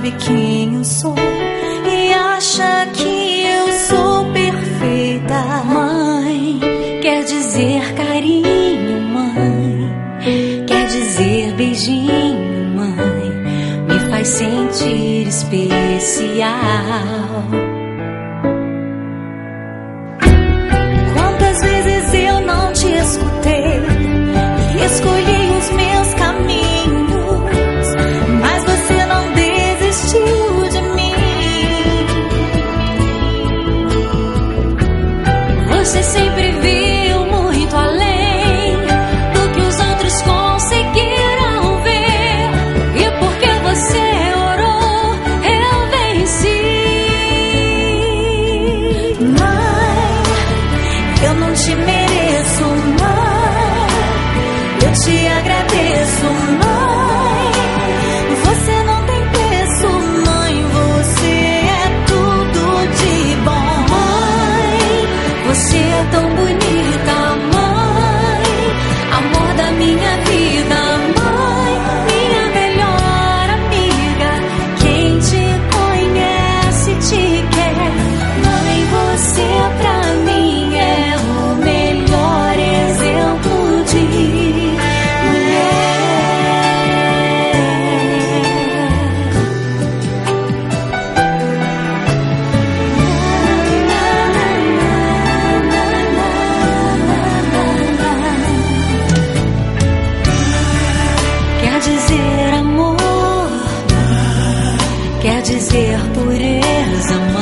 sabe quem eu sou e acha que eu sou perfeita. Mãe, quer dizer carinho, mãe, quer dizer beijinho, mãe, me faz sentir especial. Quantas vezes eu não te escutei e escolhi os meus caminhos, mas você não desistiu de mim. Você sempre viu muito além do que os outros conseguiram ver, e porque você orou, eu venci. Mãe, eu não te mereço, mãe, eu te agradeço, mãe. Você não tem preço, mãe, você é tudo de bom. Mãe, você é tão bonita, mãe, amor da minha vida, mãe, minha melhor amiga. Quem te conhece te quer, mãe, você pra mim é o melhor exemplo de quer dizer amor, quer dizer pureza, mãe.